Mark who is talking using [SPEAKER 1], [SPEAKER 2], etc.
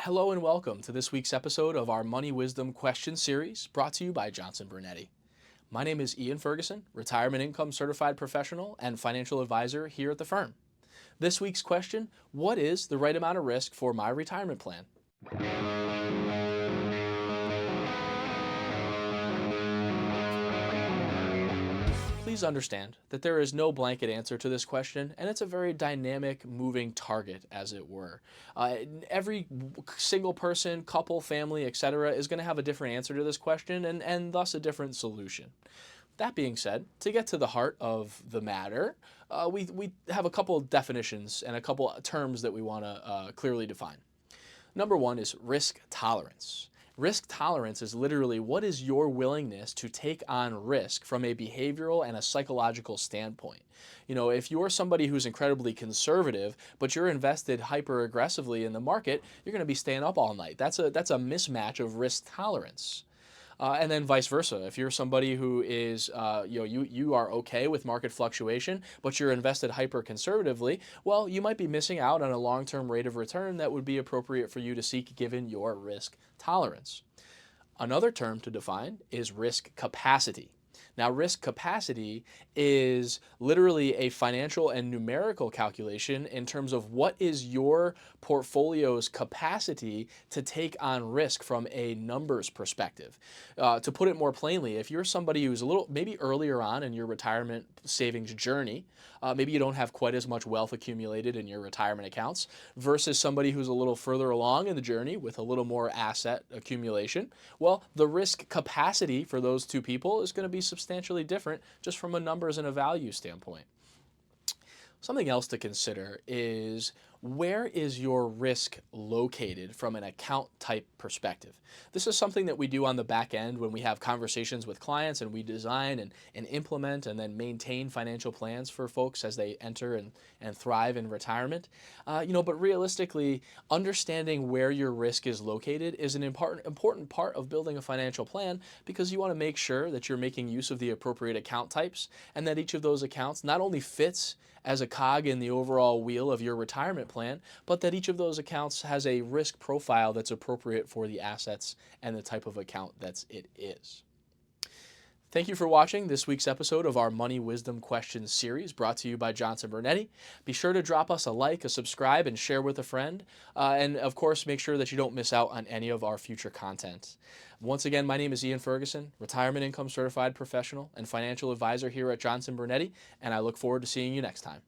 [SPEAKER 1] Hello and welcome to this week's episode of our Money Wisdom Question Series brought to you by Johnson Brunetti. My name is Ian Ferguson, retirement income certified professional and financial advisor here at the firm. This week's question: what is the right amount of risk for my retirement plan? Please understand that there is no blanket answer to this question, and it's a very dynamic, moving target, as it were. Every single person, couple, family, etc., is going to have a different answer to this question and thus a different solution. That being said, to get to the heart of the matter, we have a couple definitions and a couple terms that we want to clearly define. Number one is risk tolerance. Risk tolerance is literally what is your willingness to take on risk from a behavioral and a psychological standpoint. If you're somebody who's incredibly conservative, but you're invested hyper aggressively in the market, you're going to be staying up all night. That's a mismatch of risk tolerance. And then vice versa. If you're somebody who is, you are okay with market fluctuation, but you're invested hyper conservatively, well, you might be missing out on a long-term rate of return that would be appropriate for you to seek given your risk tolerance. Another term to define is risk capacity. Now, risk capacity is literally a financial and numerical calculation in terms of what is your portfolio's capacity to take on risk from a numbers perspective. To put it more plainly, if you're somebody who's a little maybe earlier on in your retirement savings journey, maybe you don't have quite as much wealth accumulated in your retirement accounts versus somebody who's a little further along in the journey with a little more asset accumulation, well, the risk capacity for those two people is going to be substantially different just from a numbers and a value standpoint. Something else to consider is, where is your risk located from an account type perspective? This is something that we do on the back end when we have conversations with clients and we design and implement and then maintain financial plans for folks as they enter and thrive in retirement. But realistically, understanding where your risk is located is an important part of building a financial plan, because you want to make sure that you're making use of the appropriate account types and that each of those accounts not only fits as a cog in the overall wheel of your retirement plan, but that each of those accounts has a risk profile that's appropriate for the assets and the type of account that it is. Thank you for watching this week's episode of our Money Wisdom Questions series brought to you by Johnson Brunetti. Be sure to drop us a like, a subscribe, and share with a friend. And of course, make sure that you don't miss out on any of our future content. Once again, my name is Ian Ferguson, retirement income certified professional and financial advisor here at Johnson Brunetti, and I look forward to seeing you next time.